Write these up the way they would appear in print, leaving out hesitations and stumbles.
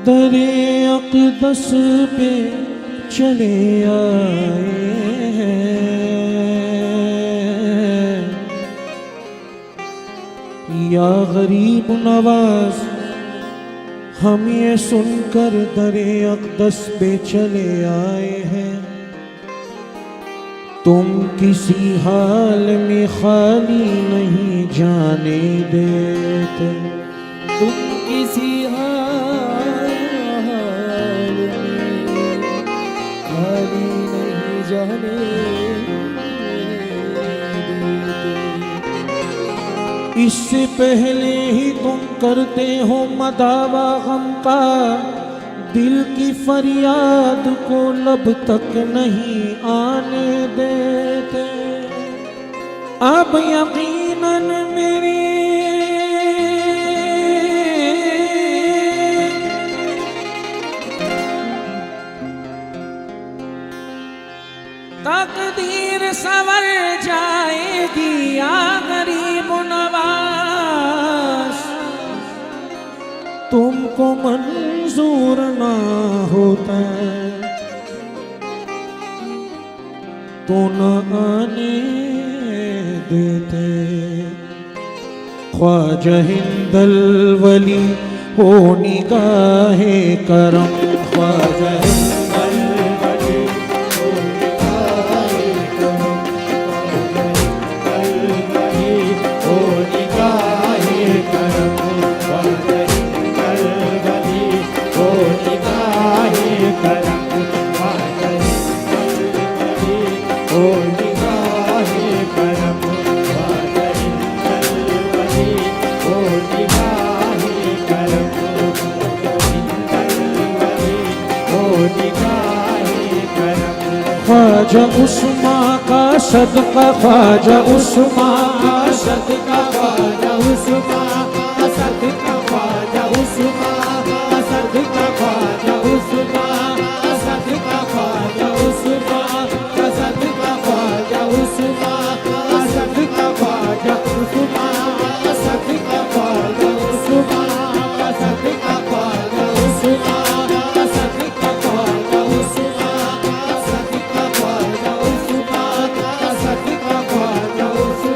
दरे अक़दस पे चले आए हैं। या गरीब नवाज हम ये सुनकर दरे अक़दस पे चले आए हैं। तुम किसी हाल में खाली नहीं जाने देते। तुम किसी हाल में खाली नहीं जाने देते। इससे पहले ही तुम करते हो मदावा गम का, दिल की फरियाद को लब तक नहीं आने देते। अब यकीनन मेरी तकदीर संवर जाएगी या गरीब नवाज। तुमको मंजूर ना होता तो न आने देते। ख्वाजा हिंदल वली हो निगाहे करम। ख्वाजा हिंदल वली हो निगाहे करम। हो निगाहे करम। ख्वाजा हिंदल वली हो निगाहे करम। ख्वाजा हिंदल वली हो निगाहे करम। ख्वाजा हिंदल वली हो निगाहे करम। हिंदल वली हो निगाहे करम। ख्वाजा उस्मा का सदका, ख्वाजा उस्मा का सदका ख्वाजा उस्मा का सदका। ख्वाजा उस्मा का सदका। ख्वाजा उस्मा का सदका। ख्वाजा उस्मा का सदका। ख्वाजा उस्मा का सदका। ख्वाजा उस्मा का सदका। ख्वाजा उस्मा का सदका। ख्वाजा उस्मा का सदका। ख्वाजा उस्मा का सदका। ख्वाजा उस्मा का सदका। ख्वाजा उस्मा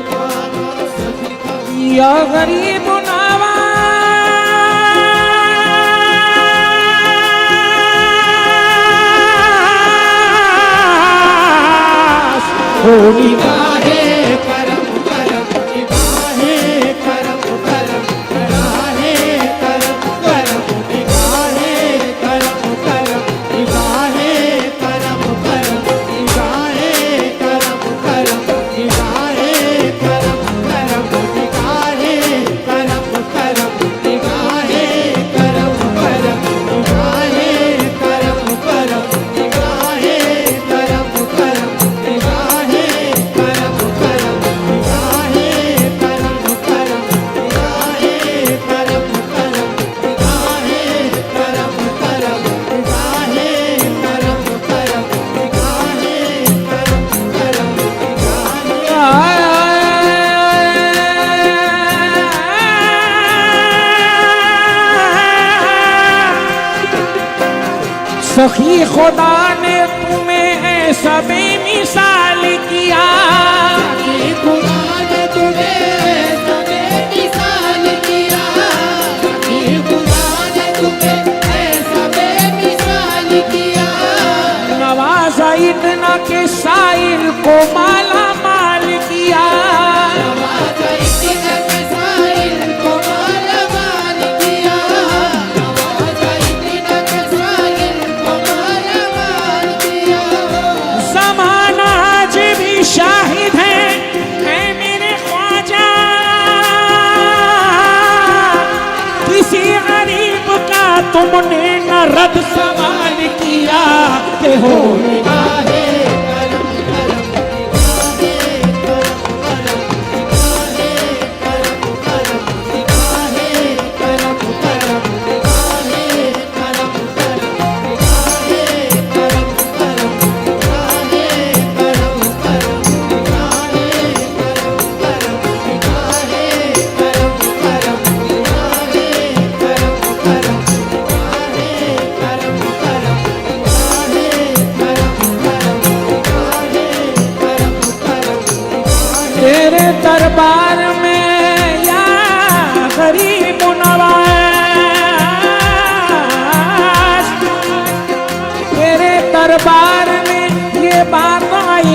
का सदका। या गरीब नवाज हो निगाहे करम करम। निगाहे करम करम। निगाहे करम करम। निगाहे करम करम। निगाहे करम करम। निगाहे करम करम। निगाहे करम करम। निगाहे करम करम। निगाहे करम करम। निगाहे करम करम। निगाहे करम करम। निगाहे करम करम। निगाहे करम करम। निगाहे करम करम। निगाहे करम करम। निगाहे करम करम। निगाहे करम सखी खुदा ने तुम्हें ऐसा बेमिसाल किया। खुदा ने तुम्हें ऐसा बेमिसाल किया। खुदा ने तुम्हें ऐसा बेमिसाल किया। नवाजा इतना के साइल को माला माल किया। नवाजा इतना के साइल को माला माल किया। नवाजा इतना के साइल को माला माल किया। ज़माना आज भी शाहिद है ऐ मेरे ख्वाजा। किसी गरीब का तुमने न रद सवाल किया कि हो निगाहे करम करम। निगाहे करम करम। निगाहे करम करम। निगाहे करम करम। निगाहे करम करम। निगाहे करम करम। निगाहे करम करम। निगाहे करम करम। निगाहे करम करम। निगाहे करम करम। निगाहे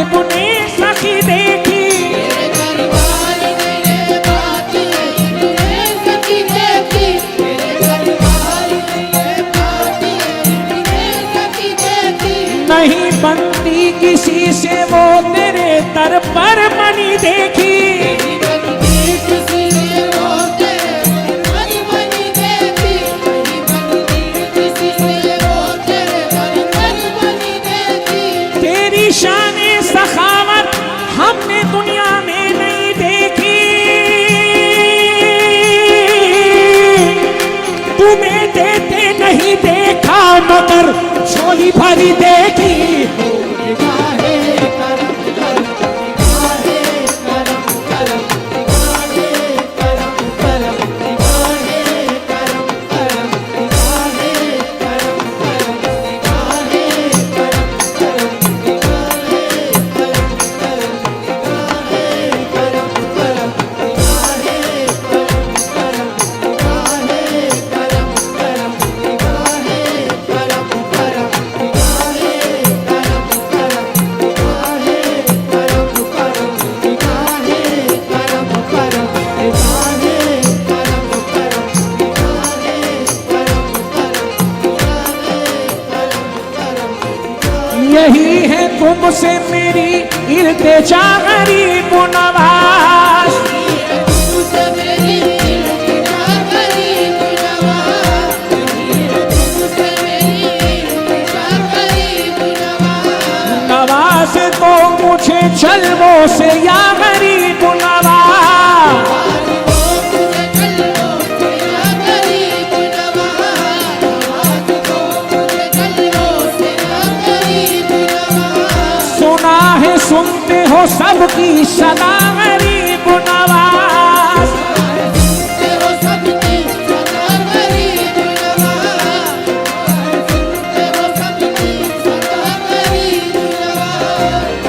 अपने सखी देखी, तेरे घर वाली ने ये बात इतने सखी देखी, तेरे घर वाली ने ये बात इतने सखी देखी। नहीं बनती किसी से वो तेरे दर पर मनी देखी। किसी ने वो तेरे मन बनी देखी, नहीं बनती किसी से वो तेरे मन बनी देखी। तेरी शान सखावत हमने दुनिया में नहीं देखी, तुम्हें देते नहीं देखा मगर झोली भरी देखी। निगाहे करम करम, निगाहे करम करम, निगाहे करम करम, निगाहे करम करम, निगाहे करम करम, निगाहे करम करम, निगाहे करम करम, निगाहे करम करम, निगाहे करम करम, निगाहे करम करम, निगाहे करम करम, निगाहे करम करम, निगाहे करम करम, निगाहे करम करम, निगाहे करम करम, निगाहे करम करम। यही है तुमसे मेरी इल्तिजा गरीब नवाज, तुझसे मेरी इल्तिजा गरीब नवाज, तुझसे मेरी इल्तिजा गरीब नवाज। नवाज तो मुझे जलवों से या गरीब नवाज। सुना है सुनते हो सबकी सदा गरीब नवाज।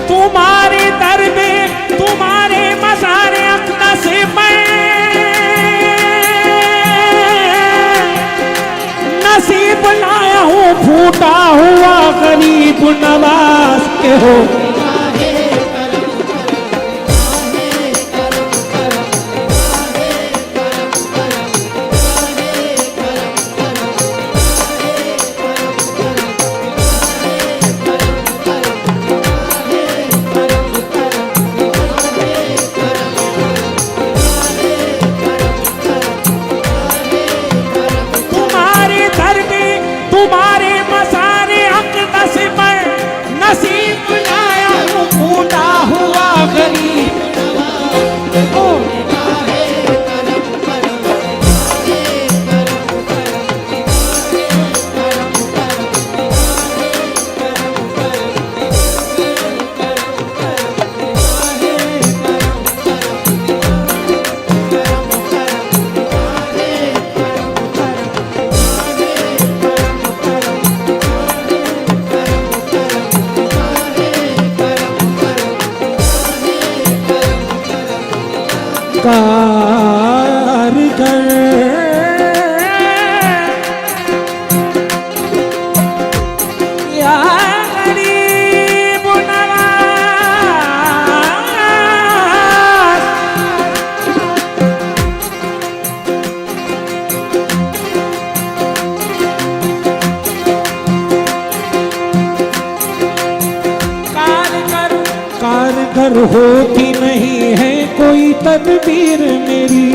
तुम्हारे दर में तुम्हारे मज़ारे अक़दस में नसीब लाया हूँ फूटा हुआ गरीब नवाज के हो। तुम्हारे दर में तुम्हारे मज़ारे अक़दस पर नसीब लाया हूँ फूटा हुआ गरीब ओ। कारगर या गरीब नवाज। कारगर होती नहीं है कोई तदबीर मेरी,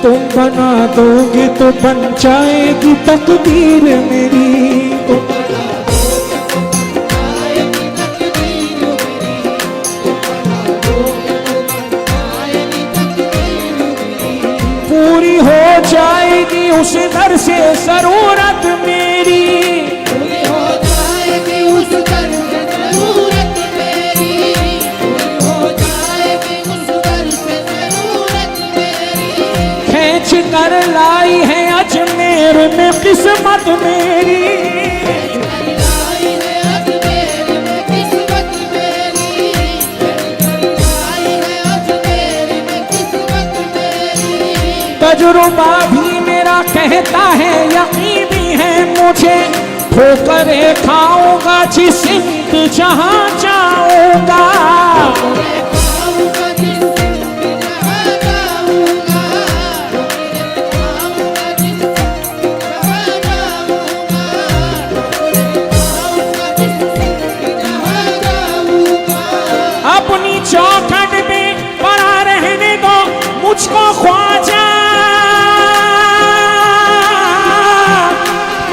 तुम बना दोगे तो बन जाएगी तकदीर मेरी। पूरी हो जाएगी उस दर से जरूरत मेरी, पूरी हो जाएगी उस दर से जरूरत मेरी, पूरी हो जाएगी उस दर से जरूरत मेरी। खींच कर लाई है अजमेर में किस्मत मेरी, लाई है अजमेर में किस्मत मेरी, लाई है अजमेर में किस्मत मेरी। तजुर्बा भी मेरा कहता है, यकीन भी है मुझे, ठोकरे खाऊंगा जिस सिमत जहां जाऊंगा। अपनी चौखट में पड़ा रहने दो मुझको ख्वाजा,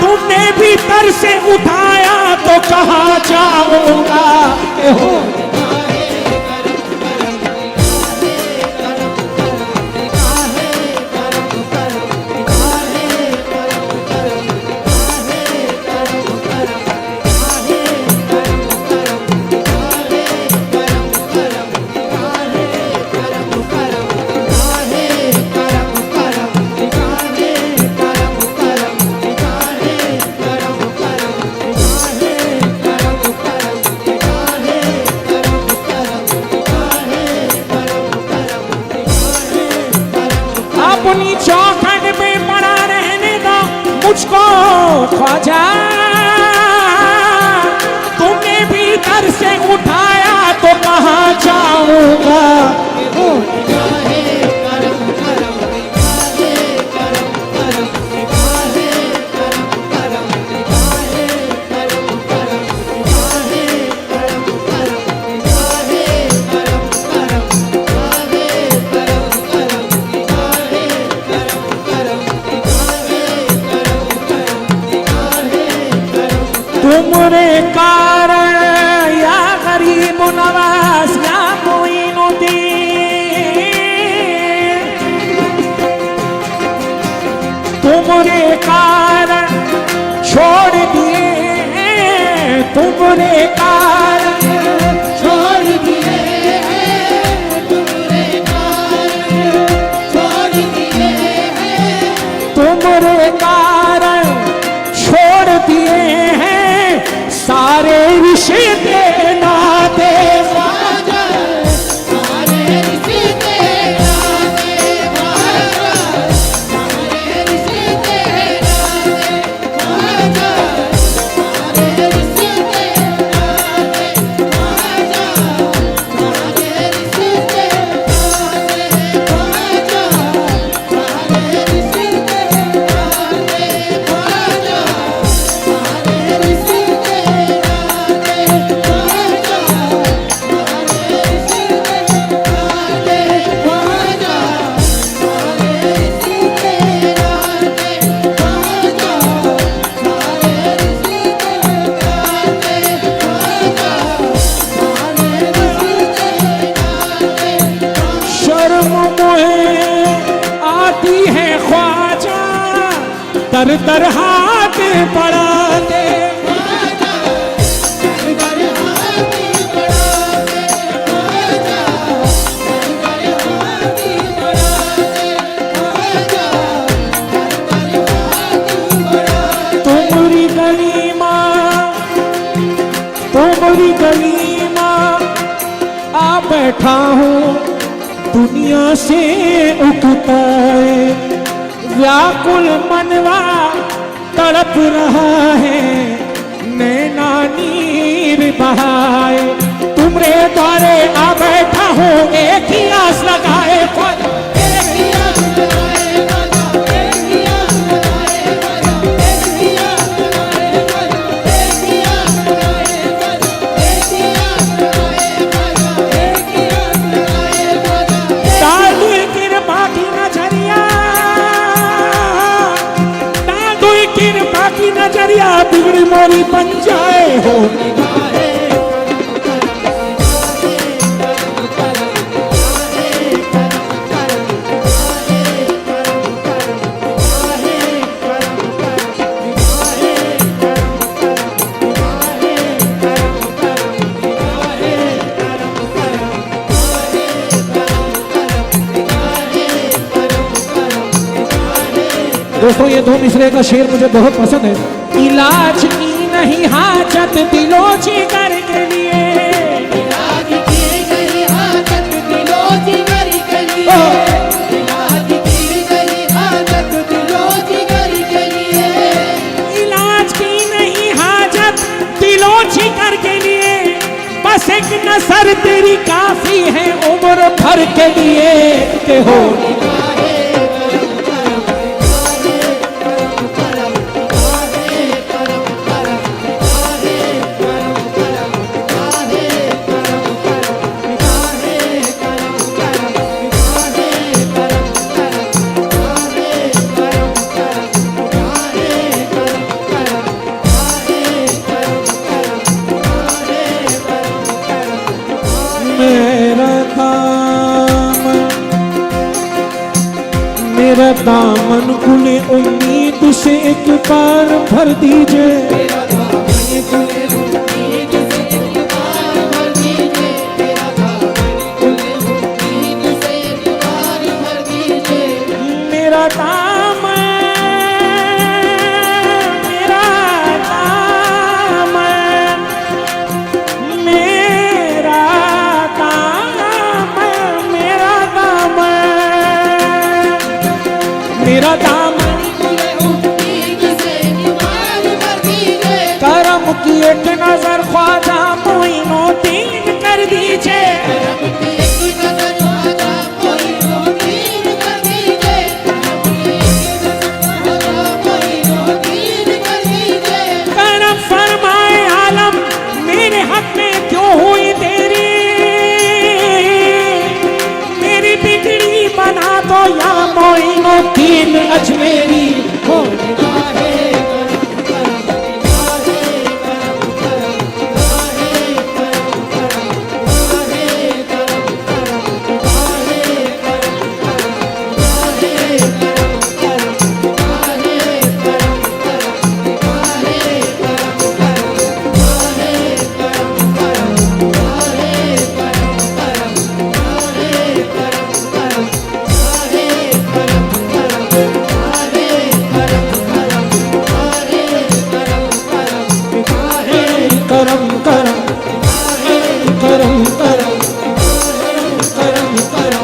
तुमने भीतर से उठाया तो कहाँ जाऊंगा। अपनी चौखट में पड़ा रहने दो मुझको ख्वाजा, तुमने भीतर से उठाया तो कहाँ जाऊंगा। तुमरे कारण या गरीब नवाज या मोइनुद्दीन, तुमरे कारण छोड़ दिए, तुमरे कारण छोड़ दिए, तुमरे कारण छोड़ दिए, तुमरे कारण छोड़ दिए हैं सारे रिश्ते नाते। ख्वाजा सारे रिश्ते नाते, ख्वाजा सारे रिश्ते नाते, ख्वाजा सारे रिश्ते नाते, ख्वाजा सारे रिश्ते नाते, ख्वाजा सारे रिश्ते नाते, ख्वाजा सारे रिश्ते दर दर हाथ बढ़ाते, तुम्हारी गली माँ, तुम्हारी गली माँ आ बैठा हूँ, दुनिया से उठता है व्याकुल मनवा तड़प रहा है, नैना नीर बहाए, तुमरे द्वारे आ बैठा हूँ, एक ही आस लगाए नजरिया बिगड़ी मोरी बन जाए हो। दोस्तों ये दो मिसरे का शेर मुझे बहुत पसंद है। इलाज की नहीं हाजत दिलो जिगर के लिए, इलाज की नहीं हाजत दिलो जिगर के लिए, इलाज की नहीं नजर तेरी काफी है उम्र भर के लिए के हो मेरा दामन खुले उम्मीद से एक बार भर दीजिए। मेरा दामन खुले उम्मीद से एक बार भर दीजिए। मेरा दामन खुले उम्मीद से एक बार भर दीजिए। मेरा दामन मेरा दामन मेरा दामन मेरा दामन मेरा दामन खुले उम्मीद से एक बार भर दीजिए। करम की एक नजर ख्वाजा मोइनुद्दीन कर दीजिए। करम की एक नजर ख्वाजा मोइनुद्दीन कर दीजिए। करम की एक नजर ख्वाजा मोइनुद्दीन कर दीजिए। करम फरमाए आलम मेरे हक में क्यों हुई देरी। मेरी बिगड़ी बना दो या मोइनुद्दीन अजमेरी। हो निगाहे करम करम निगाहे करम करम निगाहे करम करम निगाहे करम करम निगाहे करम करम निगाहे करम करम निगाहे करम करम निगाहे करम करम निगाहे करम करम निगाहे करम करम निगाहे करम करम निगाहे करम करम करम करम करम करम करम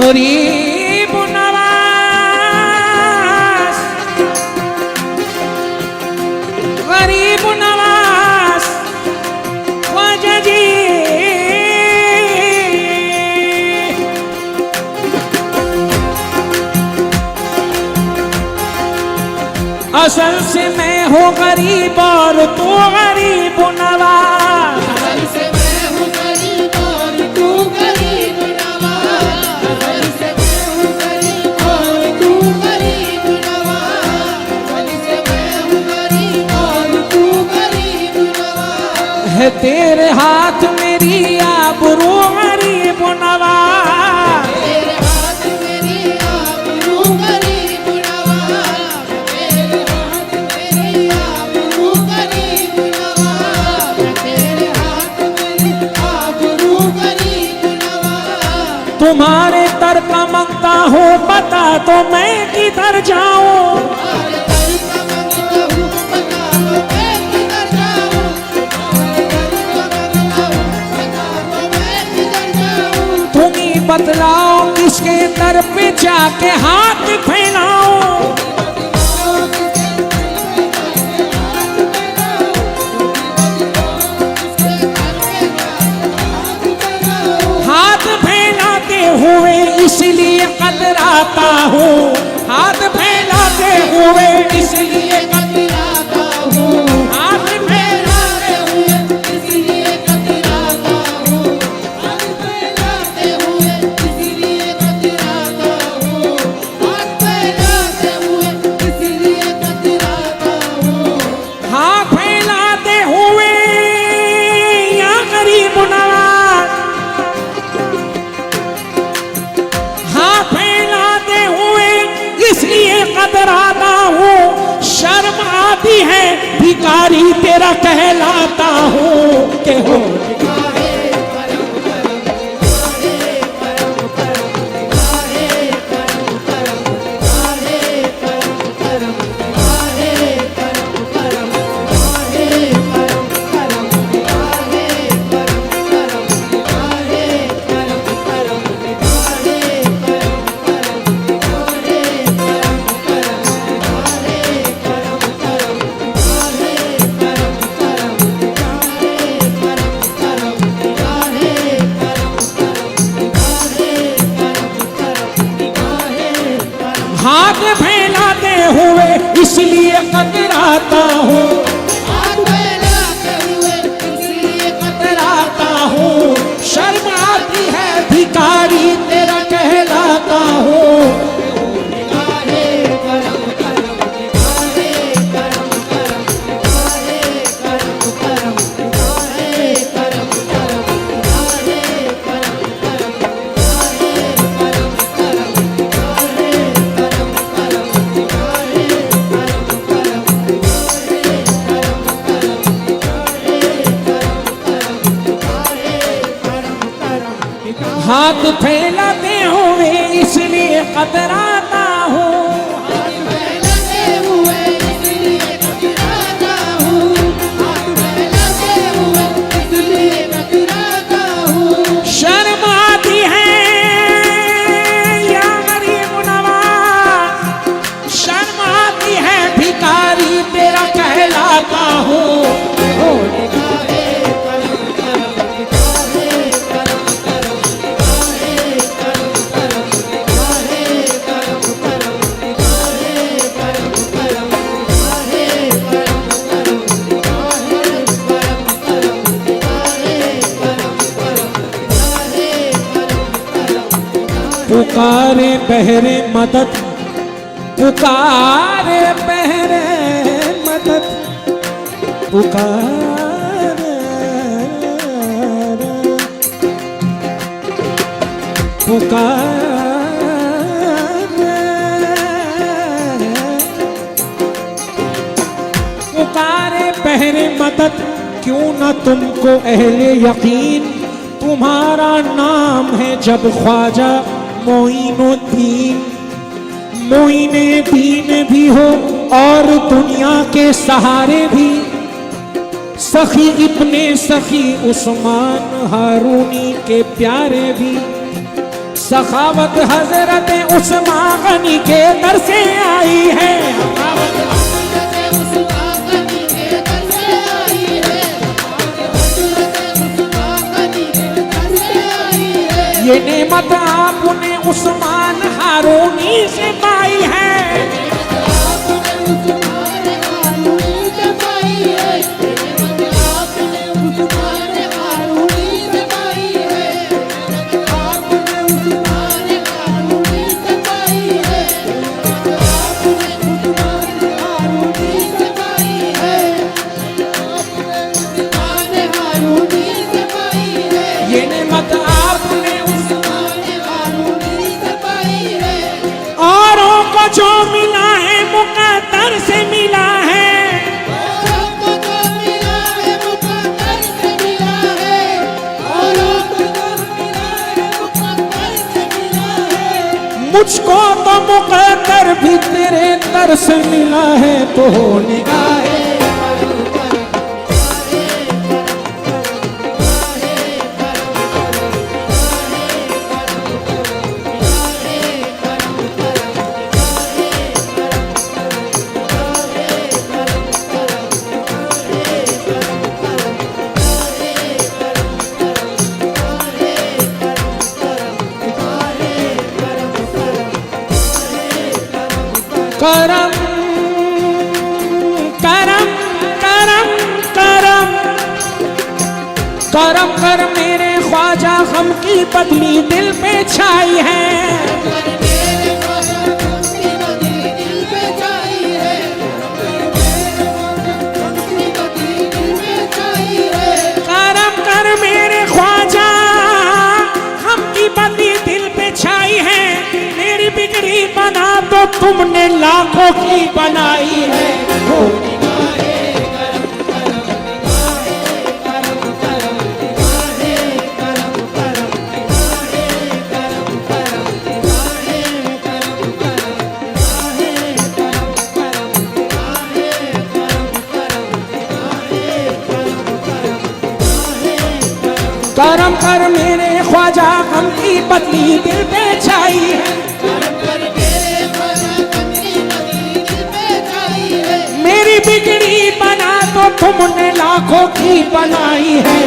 गरीब नवाज गरीब नवाज ख्वाजा जी। असल से मैं हूँ गरीब और तू गरीब नवाज। असल से मैं हूँ गरीब और तू गरीब नवाज। असल से मैं हूँ गरीब और तू गरीब नवाज। असल से मैं हूँ गरीब और तू गरीब नवाज। है तेरे हाथ मेरी आबरू गरीब नवाज। तेरे हाथ मेरी आबरू गरीब नवाज। तेरे हाथ मेरी आबरू गरीब नवाज। तेरे हाथ मेरी आबरू गरीब नवाज। तुम्हारे दर का मंगता हूँ बता तो मैं किधर जाऊँ। तुम्हारे दर का मंगता हूँ बता दो मैं किधर जाऊँ। तुम्हारे दर का मंगता हूँ बता दो मैं किधर जाऊँ। तुम ही बतलाओ किसके दर पे जाके हाथ फैलाऊं। हाथ फैलाते हुए इसलिए कतराता हूँ। हाथ फैलाते हुए इसलिए कतराता हूँ। हाथ फैलाते हुए इसलिए कतराता हूँ। हाथ फैलाते हुए इसलिए कतराता हूँ। हाथ फैलाते हुए कतराता हूँ, शर्म आती है भिखारी तेरा कहलाता हूँ के हो हाथ फैलाते हुए इसलिए कतराता हूँ, हाथ फैलाते हुए इसलिए कतराता हूँ, शर्म आती है भिखारी तेरा कहलाता हूँ। निगाहे करम करम, निगाहे करम करम, निगाहे करम करम, निगाहे करम करम, निगाहे करम करम, निगाहे करम करम, निगाहे करम करम, निगाहे करम करम, निगाहे करम करम, हाथ फैलाते हुए इसलिए कतराता हूँ, हाथ फैलाते हुए इसलिए कतराता हूँ, हाथ फैलाते हुए इसलिए कतराता हूँ। शर्म आती है या गरीब नवाज, शर्म आती है भिखारी तेरा कहलाता हूँ। ओ निगाहे करम करम, निगाहे करम करम, निगाहे करम करम, निगाहे करम करम, निगाहे करम करम, निगाहे करम करम, निगाहे करम करम, निगाहे करम करम, निगाहे करम करम। पुकारे बहरे मदद, पुकारे बहरे मदद, पुकारे पुकारे बहरे मदद, क्यों न तुमको अहले यकीन, तुम्हारा नाम है जब ख्वाजा मोइनुद्दीन। मोइने दीन भी हो और दुनिया के सहारे भी, सखी इब्ने सखी उस्मान हारूनी के प्यारे भी, सखावत हजरत उस्मान गनी के दर से आई है। हज़रत उस्मान गनी के दर से आई है, हज़रत उस्मान गनी के दर से आई है। ये नेमत आपने उस्मान हारूनी से पाई है। आपने उस्मान हारूनी से पाई है, आपने उस्मान हारूनी से पाई है, आपने उस्मान हारूनी से पाई है, आपने उस्मान हारूनी से पाई है, आपने उस्मान हारूनी से पाई है। ये नेमत आपने उस्मान हारूनी से पाई है। औरों को जो मिला है मुकद्दर से मिला है, औरों को जो मिला है मुकद्दर से मिला है, औरों को जो मिला है मुकद्दर से मिला है। मुझको तो मुकद्दर भी तेरे दर से मिला है। तो निगाहे करम करम करम करम करम कर मेरे ख्वाजा, गम की बदली दिल पे छाई है। मेरे ख्वाजा गम की बदली दिल पे छाई है, मेरे ख्वाजा गम की बदली दिल पे छाई है। करम कर मेरे ख्वाजा, गम की बदली दिल पे छाई है। मेरी बिगड़ी बना तो तुमने लाखों की बनाई है। हो करम कर मेरे ख्वाजा, गम की बदली दिल पे छाई है। मेरी बिगड़ी बना तो तुमने लाखों की बनाई है।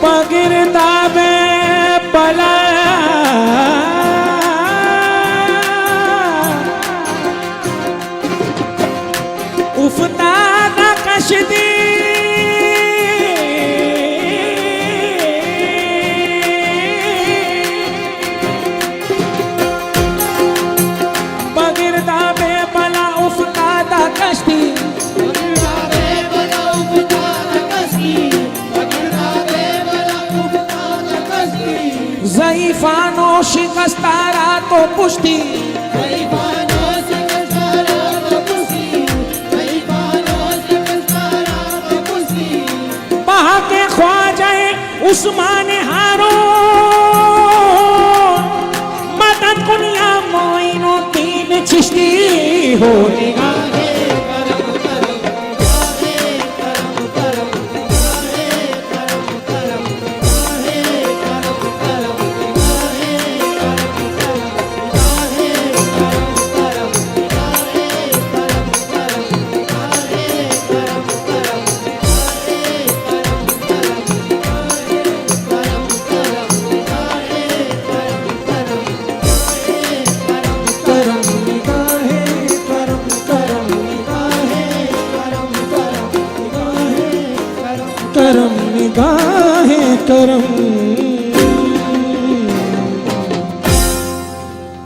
बगिरदा में बला उफ्तादा कश्ती, बगिरदा में बला उफ्तादा कश्ती, ज़ईफ़ानो शिकस्तारा तो पुश्ती, बहा के ख्वाजाए उस्मान हारो, मदद कुनिया मोइनुद्दीन चिश्ती हो। करम निगाहे करम